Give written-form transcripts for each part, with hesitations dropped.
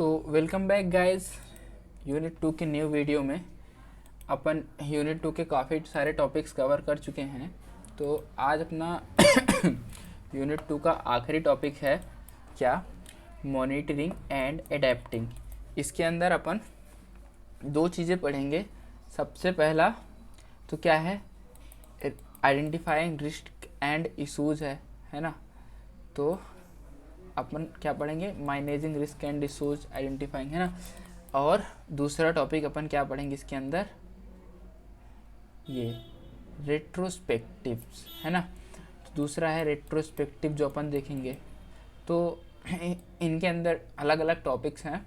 तो welcome back guys. Unit 2 के new video में अपन यूनिट 2 के काफ़ी सारे टॉपिक्स कवर कर चुके हैं। तो आज अपना यूनिट 2 का आखिरी टॉपिक है क्या, मॉनिटरिंग एंड एडेप्टिंग। इसके अंदर अपन दो चीज़ें पढ़ेंगे। सबसे पहला तो क्या है, आइडेंटिफाइंग रिस्क एंड इशूज़ है ना। तो अपन क्या पढ़ेंगे, managing risk and issues identifying, है ना। और दूसरा टॉपिक अपन क्या पढ़ेंगे इसके अंदर, ये रेट्रोस्पेक्टिव्स, है ना। तो दूसरा है रेट्रोस्पेक्टिव जो अपन देखेंगे। तो इनके अंदर अलग अलग टॉपिक्स हैं।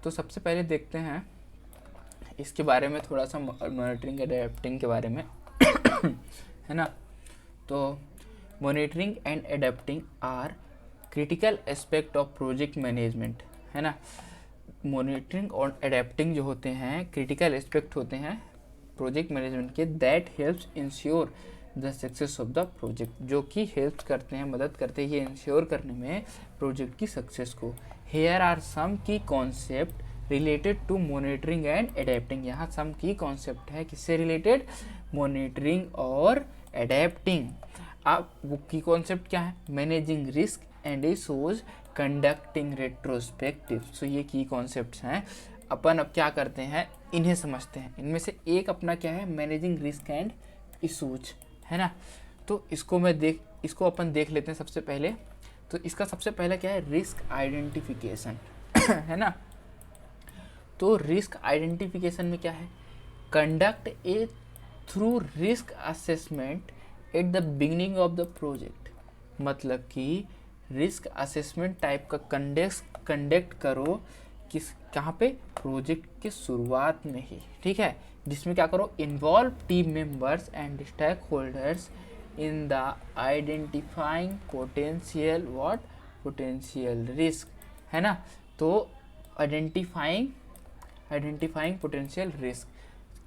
तो सबसे पहले देखते हैं इसके बारे में थोड़ा सा, मॉनिटरिंग एडेप्टिंग के बारे में है ना। तो monitoring and adapting are critical aspect of project management, है ना। मॉनिटरिंग और एडेप्टिंग जो होते हैं क्रिटिकल एस्पेक्ट होते हैं प्रोजेक्ट मैनेजमेंट के, that helps ensure the success of the project, जो कि हेल्प करते हैं, मदद करते हैं ये इंश्योर करने में प्रोजेक्ट की सक्सेस को। हेयर आर सम की concept related to monitoring and adapting. यहाँ सम की कॉन्सेप्ट है किससे रिलेटेड, मॉनिटरिंग और एडेप्टिंग। अब वो की कॉन्सेप्ट क्या है, managing risk and issues, conducting retrospective. So ये की कॉन्सेप्ट्स हैं। अपन अब क्या करते हैं, इन्हें समझते हैं। इनमें से एक अपना क्या है, मैनेजिंग रिस्क एंड इशूज, है ना। तो इसको अपन देख लेते हैं सबसे पहले। तो इसका सबसे पहला क्या है, रिस्क आइडेंटिफिकेशन है ना। तो रिस्क आइडेंटिफिकेशन में क्या है, conduct A through risk assessment at the beginning of the project. मतलब कि रिस्क असेसमेंट टाइप का कंडक्ट करो कहाँ पे, प्रोजेक्ट के शुरुआत में ही, ठीक है। जिसमें क्या करो, involve team members and stakeholders in the identifying potential risk, है ना। तो आइडेंटिफाइंग पोटेंशियल रिस्क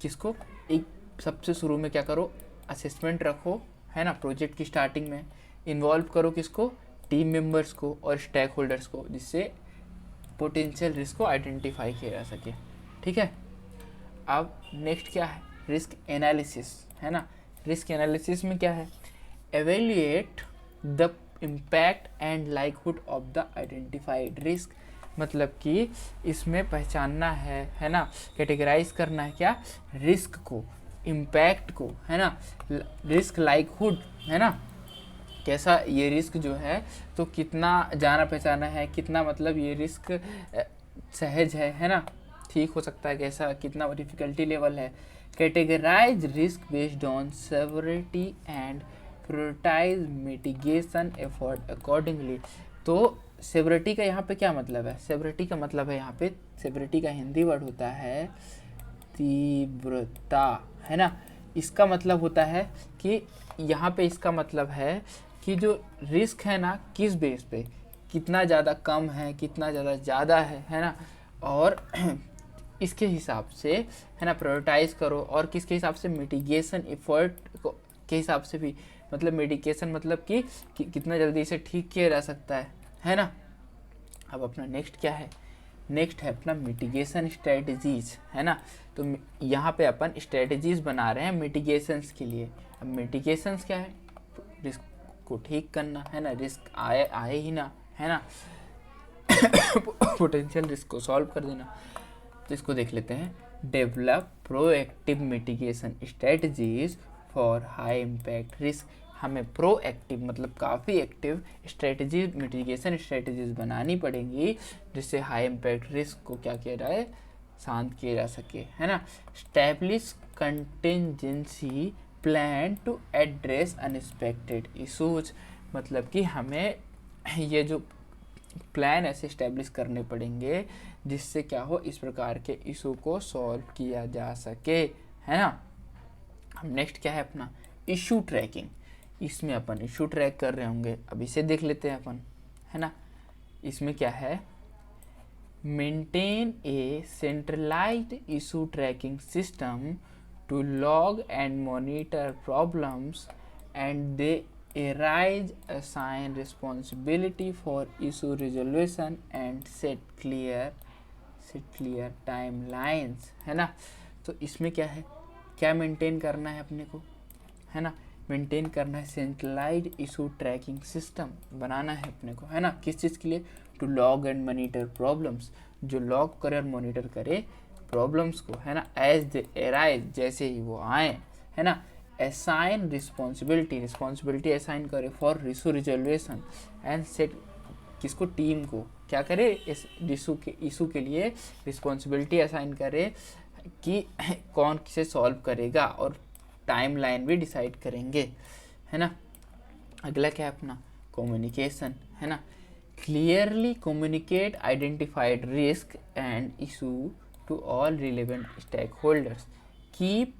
किसको, एक सबसे शुरू में क्या करो, असेसमेंट रखो, है ना। प्रोजेक्ट की स्टार्टिंग में इन्वॉल्व करो किसको, टीम मेंबर्स को और स्टेक होल्डर्स को, जिससे पोटेंशियल रिस्क को आइडेंटिफाई किया जा सके, ठीक है। अब नेक्स्ट क्या है, रिस्क एनालिसिस, है ना। रिस्क एनालिसिस में क्या है, evaluate the impact and likelihood of the identified risk. मतलब कि इसमें पहचानना है ना, कैटेगराइज करना है क्या, रिस्क को, इम्पैक्ट को, है ना, रिस्क लाइकहुड, है ना। कैसा ये रिस्क जो है, तो कितना जाना पहचाना है, कितना मतलब ये रिस्क सहज है ना, ठीक हो सकता है, कैसा कितना डिफिकल्टी लेवल है। Categorize risk based on severity and prioritize mitigation effort accordingly. तो सेवरिटी का यहाँ पे क्या मतलब है, सेवरिटी का मतलब है यहाँ पे, सेवरिटी का हिंदी वर्ड होता है तीव्रता, है ना। इसका मतलब होता है कि यहाँ पे इसका मतलब है कि जो रिस्क है ना, किस बेस पे, कितना ज़्यादा कम है, कितना ज़्यादा है ना। और इसके हिसाब से, है ना, प्रायोरिटाइज करो। और किसके हिसाब से, मिटिगेशन एफर्ट के हिसाब से भी, मतलब मिटिगेशन मतलब कि कितना जल्दी इसे ठीक किया जा सकता है ना। अब अपना नेक्स्ट क्या है, नेक्स्ट है अपना मिटिगेशन स्ट्रेटजीज, है ना। तो यहाँ पे अपन स्ट्रेटजीज बना रहे हैं मिटिगेशंस के लिए। अब मिटिगेशंस क्या है, रिस्क को ठीक करना, है ना, रिस्क आए ही ना, है ना पोटेंशियल रिस्क को सॉल्व कर देना। तो इसको देख लेते हैं, develop proactive mitigation strategies for high impact risk. हमें प्रोएक्टिव मतलब काफ़ी एक्टिव स्ट्रेटजी, मिटिगेशन स्ट्रेटजीज बनानी पड़ेंगी, जिससे हाई इम्पैक्ट रिस्क को क्या किया जाए, शांत किया जा सके, है ना। Establish contingency plan to address unexpected issues. मतलब कि हमें ये जो प्लान ऐसे इस्टेब्लिश करने पड़ेंगे जिससे क्या हो, इस प्रकार के इशू को सॉल्व किया जा सके, है ना। अब नेक्स्ट क्या है अपना, इशू ट्रैकिंग। इसमें अपन इशू ट्रैक कर रहे होंगे, अब इसे देख लेते हैं अपन, है ना। इसमें क्या है, maintain A centralised issue tracking system to log and monitor problems and they arise, assign responsibility for issue resolution and set clear timelines, है ना। तो इसमें क्या है, क्या मेंटेन करना है अपने को, है ना, मेंटेन करना है सेंट्रलाइज इशू ट्रैकिंग सिस्टम बनाना है अपने को, है ना। किस चीज़ के लिए, to log and monitor problems, जो लॉग करे और मॉनिटर करे प्रॉब्लम्स को, है ना, एज दे अराइज, जैसे ही वो आए, है ना। असाइन रिस्पॉन्सिबिलिटी असाइन करे for issue resolution and set, किसको, टीम को क्या करे, इस इशू के लिए रिस्पॉन्सिबिलिटी असाइन करे कि कौन किसे सॉल्व करेगा, और टाइम लाइन भी डिसाइड करेंगे, है ना। अगला क्या है अपना, कम्युनिकेशन, है ना। Clearly communicate identified risk and issue to all relevant stakeholders, keep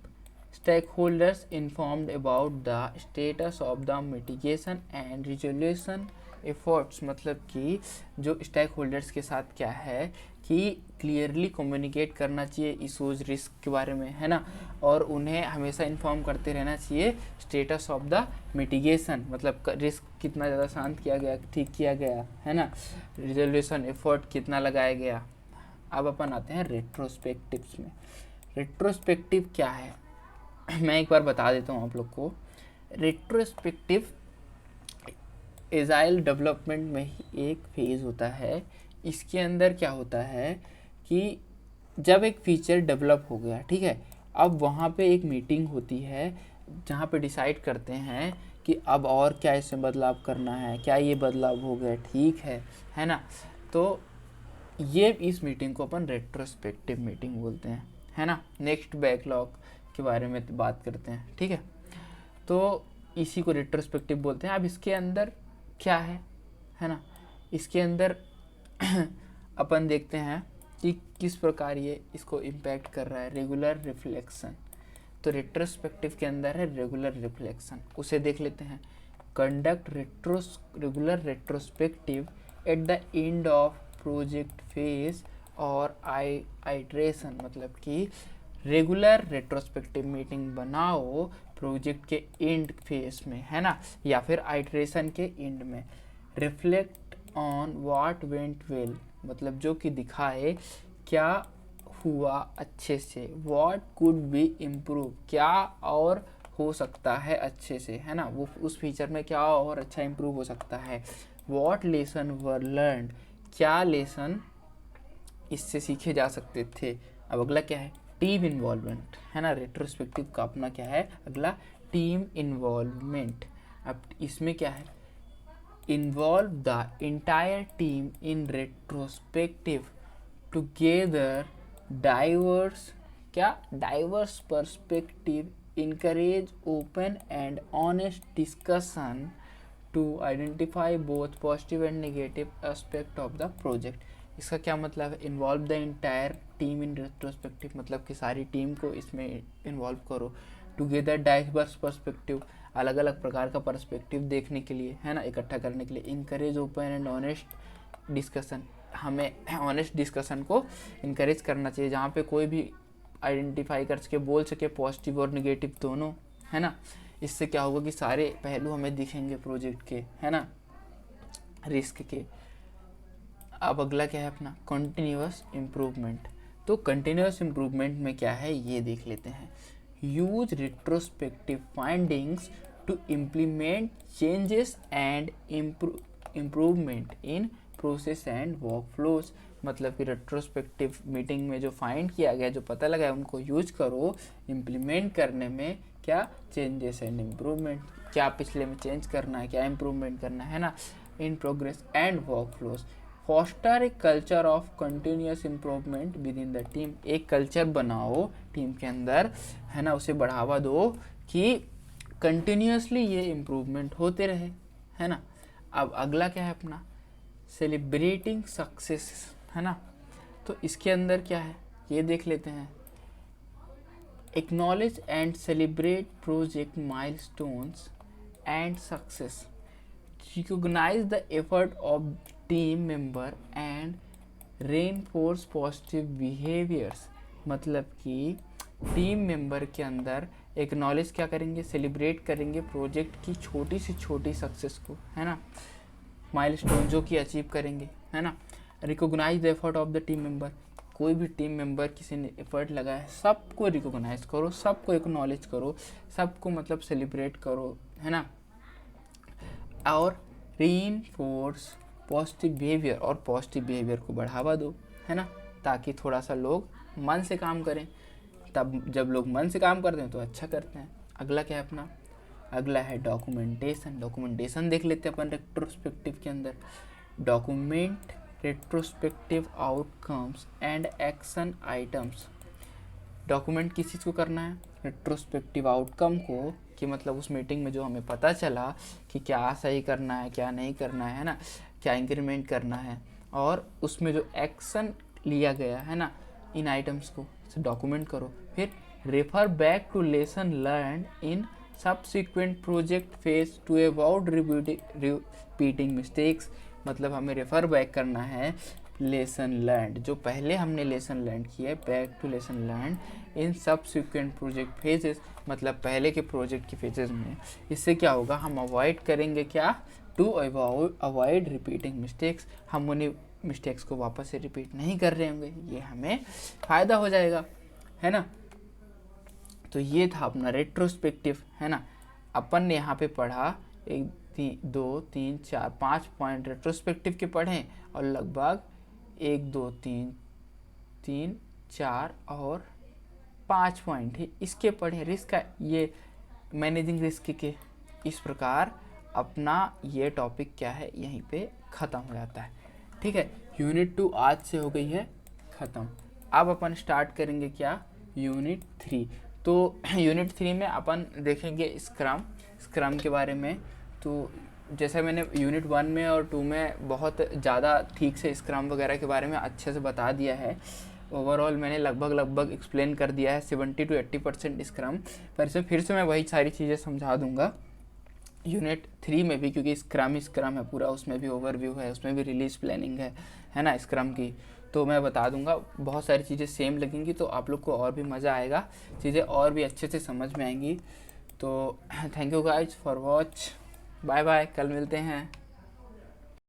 stakeholders informed about the status of the mitigation and resolution efforts, मतलब कि जो स्टेक होल्डर्स के साथ क्या है कि क्लियरली कम्युनिकेट करना चाहिए इशूज़ रिस्क के बारे में, है ना, और उन्हें हमेशा इन्फॉर्म करते रहना चाहिए स्टेटस ऑफ द मिटिगेशन, मतलब रिस्क कितना ज़्यादा शांत किया गया, ठीक किया गया, है ना, रिजोल्यूशन एफर्ट कितना लगाया गया। अब अपन आते हैं रेट्रोस्पेक्टिव्स में। रेट्रोस्पेक्टिव क्या है, मैं एक बार बता देता हूँ आप लोग को। रेट्रोस्पेक्टिव एजाइल डेवलपमेंट में ही एक फेज़ होता है। इसके अंदर क्या होता है कि जब एक फीचर डेवलप हो गया, ठीक है, अब वहाँ पे एक मीटिंग होती है जहाँ पे डिसाइड करते हैं कि अब और क्या इसमें बदलाव करना है, क्या ये बदलाव हो गया ठीक है ना। तो ये इस मीटिंग को अपन रेट्रोस्पेक्टिव मीटिंग बोलते हैं, है ना। नेक्स्ट बैकलॉग के बारे में बात करते हैं, ठीक है, तो इसी को रेट्रोस्पेक्टिव बोलते हैं। अब इसके अंदर क्या है ना, इसके अंदर अपन देखते हैं कि किस प्रकार ये इसको इम्पैक्ट कर रहा है, रेगुलर रिफ्लेक्शन। तो रेट्रोस्पेक्टिव के अंदर है रेगुलर रिफ्लेक्शन, उसे देख लेते हैं। Conduct regular retrospective at the end of project phase और आइट्रेशन, मतलब कि रेगुलर रेट्रोस्पेक्टिव मीटिंग बनाओ प्रोजेक्ट के एंड फेज में, है ना, या फिर आइट्रेशन के एंड में। Reflect on what went well, मतलब जो कि दिखाए क्या हुआ अच्छे से। व्हाट कुड बी इम्प्रूव, क्या और हो सकता है अच्छे से, है ना, वो उस फीचर में क्या और अच्छा इम्प्रूव हो सकता है। व्हाट लेसन वर लर्नड, क्या लेसन इससे सीखे जा सकते थे। अब अगला क्या है, टीम इन्वॉल्वमेंट, है ना। रेट्रोस्पेक्टिव का अपना क्या है अगला, टीम इन्वॉल्वमेंट। अब इसमें क्या है, involve the entire team in retrospective together diverse perspective, encourage open and honest discussion to identify both positive and negative aspect of the project। इसका क्या मतलब है, involve the entire team in retrospective, मतलब कि सारी टीम को इसमें involve करो। टुगेदर डाइवर्स पर्सपेक्टिव, अलग अलग प्रकार का पर्सपेक्टिव देखने के लिए, है ना, इकट्ठा करने के लिए। Encourage open and honest discussion, हमें ऑनेस्ट डिस्कशन को इनकरेज करना चाहिए, जहाँ पे कोई भी आइडेंटिफाई कर सके, बोल सके पॉजिटिव और निगेटिव दोनों, है ना। इससे क्या होगा कि सारे पहलू हमें दिखेंगे प्रोजेक्ट के, है ना, रिस्क के। अब अगला क्या है अपना, कंटिन्यूअस इम्प्रूवमेंट। तो कंटिन्यूअस इम्प्रूवमेंट में क्या है ये देख लेते हैं। Use retrospective findings to implement changes and improvement in process and workflows, मतलब कि रेट्रोस्पेक्टिव मीटिंग में जो फाइंड किया गया, जो पता लगा है, उनको यूज करो इम्प्लीमेंट करने में। क्या चेंजेस एंड इम्प्रूवमेंट, क्या पिछले में चेंज करना है, क्या इम्प्रूवमेंट करना है ना, in progress and work flows. Foster a culture of continuous improvement with in the team, एक कल्चर बनाओ टीम के अंदर, है ना, उसे बढ़ावा दो कि कंटिन्यूअसली ये इम्प्रूवमेंट होते रहे, है ना। अब अगला क्या है अपना, सेलिब्रेटिंग सक्सेस, है ना। तो इसके अंदर क्या है ये देख लेते हैं। Acknowledge and celebrate project milestones and success, recognize the effort of team member and reinforce positive behaviours, मतलब कि टीम मेंबर के अंदर एक्नॉलेज क्या करेंगे, सेलिब्रेट करेंगे प्रोजेक्ट की छोटी से छोटी सक्सेस को, है ना, माइलस्टोन जो कि अचीव करेंगे, है ना। Recognize the effort of the team member, कोई भी टीम मेंबर किसी ने एफर्ट लगाया है सबको रिकॉग्नाइज करो, सबको एक्नॉलेज करो, सबको मतलब सेलिब्रेट करो, है ना। और रीइंफोर्स पॉजिटिव बिहेवियर, और पॉजिटिव बिहेवियर को बढ़ावा दो, है ना, ताकि थोड़ा सा लोग मन से काम करें। तब जब लोग मन से काम करते हैं तो अच्छा करते हैं। अगला क्या है अपना, अगला है डॉक्यूमेंटेशन। डॉक्यूमेंटेशन देख लेते हैं अपन रेट्रोस्पेक्टिव के अंदर। Document retrospective outcomes and action items. Document किस चीज़ को करना है, रेट्रोस्पेक्टिव आउटकम को, कि मतलब उस मीटिंग में जो हमें पता चला कि क्या सही करना है क्या नहीं करना है ना, क्या इंक्रीमेंट करना है, और उसमें जो एक्शन लिया गया है ना, इन आइटम्स को डॉक्यूमेंट करो। फिर refer back to lesson learn in subsequent project phase to avoid repeating mistakes. मतलब हमें रेफर बैक करना है लेसन लर्न, जो पहले हमने लेसन लर्न किया है, back to lesson learn in subsequent project phases, मतलब पहले के प्रोजेक्ट के फेजेस में। इससे क्या होगा, हम अवॉइड करेंगे क्या, टू अवॉइड रिपीटिंग मिस्टेक्स, हम उन्हें मिस्टेक्स को वापस से रिपीट नहीं कर रहे होंगे, ये हमें फ़ायदा हो जाएगा, है ना। तो ये था अपना रेट्रोस्पेक्टिव, है ना। अपन ने यहाँ पे पढ़ा 1 2 3 4 5 पॉइंट रेट्रोस्पेक्टिव के पढ़ें, और लगभग 1 2 3 3 4 और 5 पॉइंट है इसके पढ़े रिस्क का, ये मैनेजिंग रिस्क के। इस प्रकार अपना ये टॉपिक क्या है यहीं पे ख़त्म हो जाता है, ठीक है। यूनिट 2 आज से हो गई है ख़त्म। अब अपन स्टार्ट करेंगे क्या, यूनिट 3। तो यूनिट 3 में अपन देखेंगे स्क्रम के बारे में। तो जैसे मैंने यूनिट 1 में और 2 में बहुत ज़्यादा ठीक से स्क्रम वगैरह के बारे में अच्छे से बता दिया है, ओवरऑल मैंने लगभग एक्सप्लेन कर दिया है 70 to 80% स्क्रम, पर इसमें फिर से मैं वही सारी चीज़ें समझा दूंगा यूनिट 3 में भी, क्योंकि स्क्रम है पूरा, उसमें भी ओवरव्यू है, उसमें भी रिलीज प्लानिंग है ना स्क्रम की। तो मैं बता दूंगा, बहुत सारी चीज़ें सेम लगेंगी, तो आप लोग को और भी मज़ा आएगा, चीज़ें और भी अच्छे से समझ में आएंगी। तो thank you guys for watch, bye bye, कल मिलते हैं।